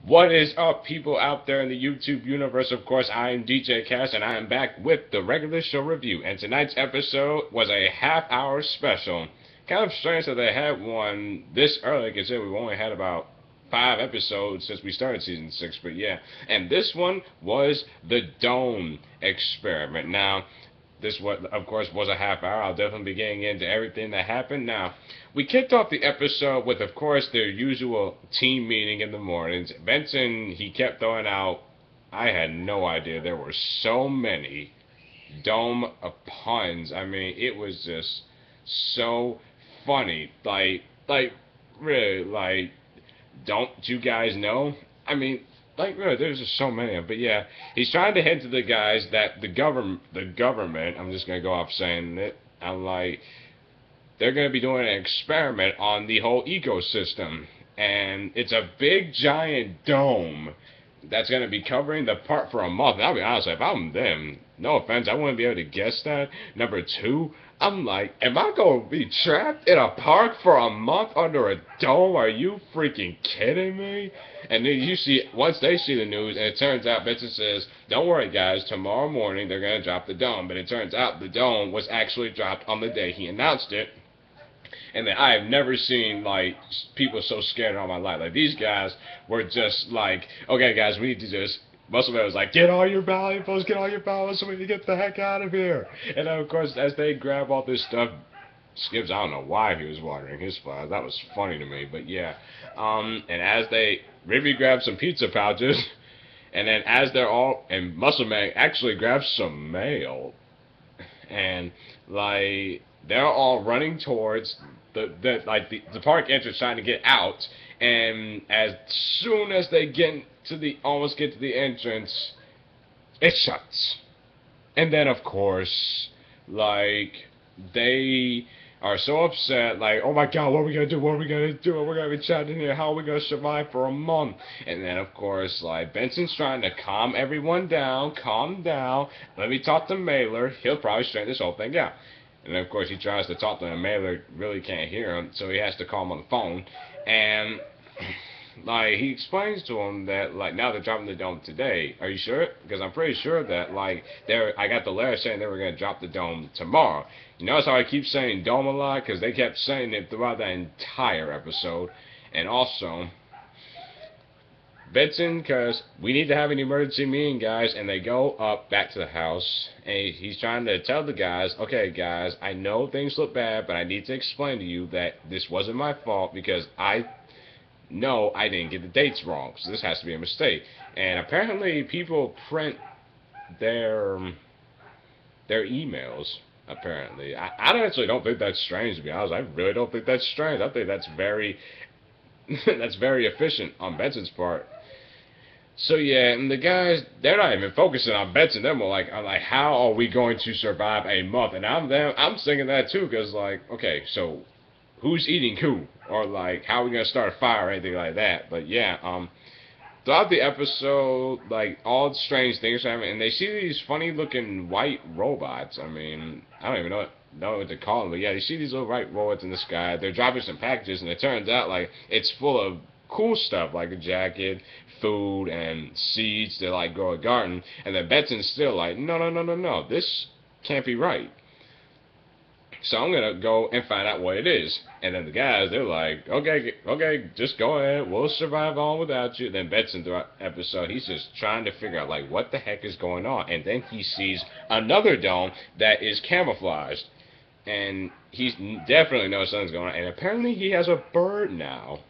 What is up, people out there in the YouTube universe? Of course, I am DJ Cass, and I am back with the regular show review. And tonight's episode was a half-hour special. Kind of strange that they had one this early, considering we've only had about 5 episodes since we started season 6. But yeah, and this one was the Dome Experiment. Now, this was, of course, was a half hour. I'll definitely be getting into everything that happened. Now, we kicked off the episode with, of course, their usual team meeting in the mornings. Benson, he kept throwing out, I had no idea there were so many dome puns. I mean, it was just so funny. Really, don't you guys know? I mean, really, there's just so many of them. But yeah, he's trying to hint to the guys that the government, I'm just going to go off saying it, I'm like, they're going to be doing an experiment on the whole ecosystem. And it's a big, giant dome that's going to be covering the park for a month. And I'll be honest, if I'm them, no offense, I wouldn't be able to guess that. Number two, I'm like, am I going to be trapped in a park for a month under a dome? Are you freaking kidding me? And then you see, once they see the news, and it turns out, Benson says, don't worry guys, tomorrow morning they're going to drop the dome. But it turns out the dome was actually dropped on the day he announced it. And then I have never seen, like, people so scared in all my life. Like, these guys were just like, okay, guys, we need to just... Muscle Man was like, get all your valuables, get all your valuables, so we need to get the heck out of here. And then, of course, as they grab all this stuff, Skips, I don't know why he was watering his flowers. That was funny to me, but yeah. And as they... Ribby grabs some pizza pouches, and then as they're all... And Muscle Man actually grabs some mail. And, like... They're all running towards the park entrance, trying to get out, and as soon as they almost get to the entrance, it shuts. And then, of course, like, they are so upset, like, oh my god, what are we gonna do? What are we gonna do? We're gonna be trapped in here. How are we gonna survive for a month? And then, of course, like, Benson's trying to calm everyone down. Calm down. Let me talk to Mailer. He'll probably straighten this whole thing out. And then, of course, he tries to talk to him. Mailer really can't hear him, so he has to call him on the phone. And, like, he explains to him that, like, now they're dropping the dome today. Are you sure? Because I'm pretty sure that, like, I got the letter saying they were going to drop the dome tomorrow. You notice how I keep saying dome a lot? Because they kept saying it throughout that entire episode. And also... Benson, because we need to have an emergency meeting, guys, and they go up back to the house, and he's trying to tell the guys, okay, guys, I know things look bad, but I need to explain to you that this wasn't my fault because I know I didn't get the dates wrong, so this has to be a mistake. And apparently people print their emails, apparently. I actually don't think that's strange, to be honest. I really don't think that's strange. I think that's very, that's very efficient on Benson's part. So yeah, and the guys, they're not even focusing on Benson. They're more like, I'm like, how are we going to survive a month? And I'm thinking that too, because like, okay, so who's eating who? Or like, how are we gonna start a fire or anything like that? But yeah, throughout the episode, like, all strange things happen, and they see these funny looking white robots. I mean, I don't even know what to call them, but yeah, they see these little white robots in the sky. They're dropping some packages, and it turns out like it's full of cool stuff like a jacket, food, and seeds to like grow a garden. And then Benson's still like, no, this can't be right. So I'm gonna go and find out what it is. And then the guys, they're like, okay, just go ahead, we'll survive on without you. Then Benson throughout the episode, he's just trying to figure out like what the heck is going on. And then he sees another dome that is camouflaged. And he definitely knows something's going on. And apparently he has a bird now.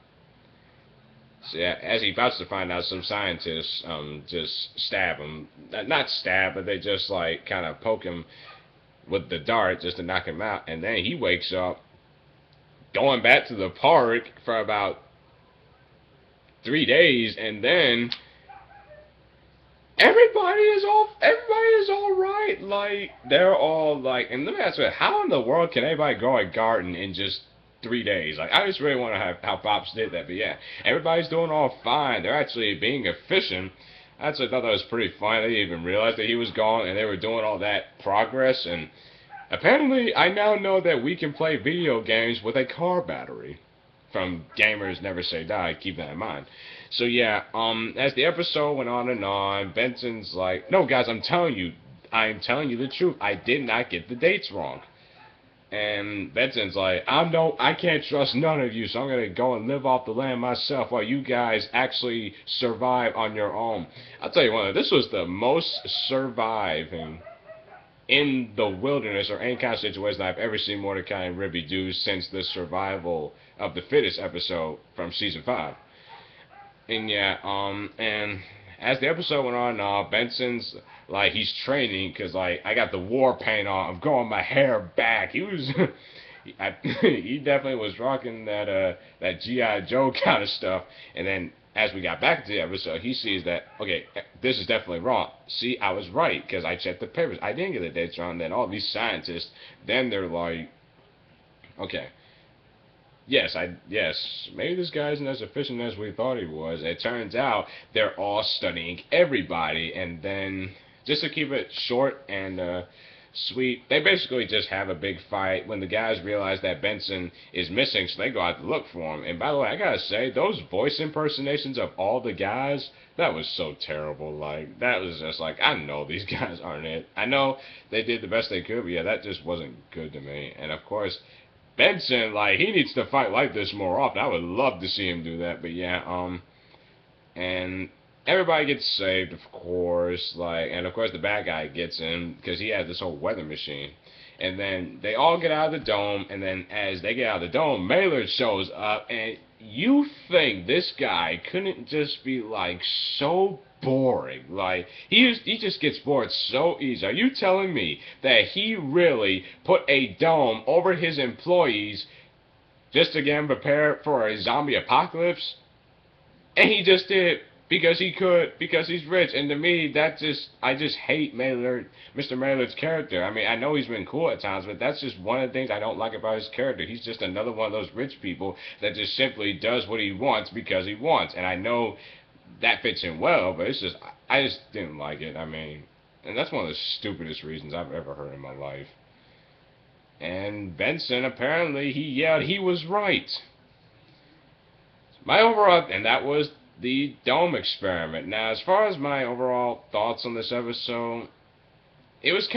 So yeah, as he about to find out, some scientists just stab him. Not stab, but they just like kind of poke him with the dart just to knock him out. And then he wakes up going back to the park for about 3 days, and then everybody is all right. Like, they're all like, and let me ask you, how in the world can anybody grow a garden in just 3 days? Like, I just really want to have how Pops did that. But yeah, everybody's doing all fine. They're actually being efficient. I actually thought that was pretty funny. They didn't even realize that he was gone, and they were doing all that progress. And apparently, I now know that we can play video games with a car battery. from Gamers Never Say Die. Keep that in mind. So yeah, as the episode went on and on, Benson's like, no guys, I'm telling you the truth. I did not get the dates wrong. And Benson's like, I can't trust none of you, so I'm gonna go and live off the land myself while you guys actually survive on your own. I'll tell you what, this was the most surviving in the wilderness or any kind of situation I've ever seen Mordecai and Ribby do since the survival of the fittest episode from season 5. And yeah, and as the episode went on, Benson's like, he's training because like I got the war paint on. I'm growing my hair back. He was, he definitely was rocking that GI Joe kind of stuff. And then as we got back to the episode, he sees that okay, this is definitely wrong. See, I was right because I checked the papers. I didn't get the dates wrong. Then all these scientists, then they're like, okay. Yes, maybe this guy isn't as efficient as we thought he was. It turns out they're all studying everybody, and then, just to keep it short and sweet, they basically just have a big fight when the guys realize that Benson is missing, so they go out to look for him. And by the way, I gotta say, those voice impersonations of all the guys, that was so terrible. Like, that was just like, I know these guys aren't it. I know they did the best they could, but yeah, that just wasn't good to me. And of course, Benson, like, he needs to fight like this more often. I would love to see him do that, but yeah, and everybody gets saved, of course, like, and of course the bad guy gets in, because he has this whole weather machine. And then they all get out of the dome, and then as they get out of the dome, Maylard shows up, and you think this guy couldn't just be, like, so boring. Like, he just gets bored so easy. Are you telling me that he really put a dome over his employees just to get them prepared for a zombie apocalypse? And he just did because he could, because he's rich. And to me, I just hate Maylard, Mr. Maylard's character. I mean, I know he's been cool at times, but that's just one of the things I don't like about his character. He's just another one of those rich people that just simply does what he wants because he wants. And I know that fits him well, but it's just, I just didn't like it. I mean, and that's one of the stupidest reasons I've ever heard in my life. And Benson, apparently, he yelled he was right. My overall, and that was the dome experiment. Now, as far as my overall thoughts on this episode, it was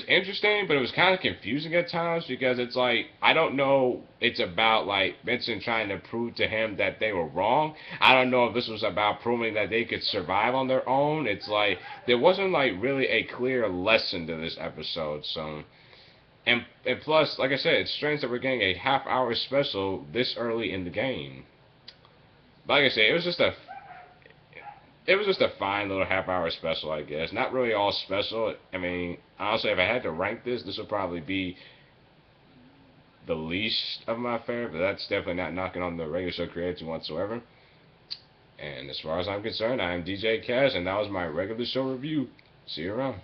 interesting, but it was kind of confusing at times because it's like, I don't know, it's about like Benson trying to prove to him that they were wrong. I don't know if this was about proving that they could survive on their own. It's like, there wasn't like really a clear lesson to this episode, so. And plus, like I said, it's strange that we're getting a half-hour special this early in the game. But like I said, it was just a fine little half-hour special, I guess. Not really all special. I mean, honestly, if I had to rank this would probably be the least of my favorite, but that's definitely not knocking on the regular show creator whatsoever. And as far as I'm concerned, I am DJ Cash, and that was my regular show review. See you around.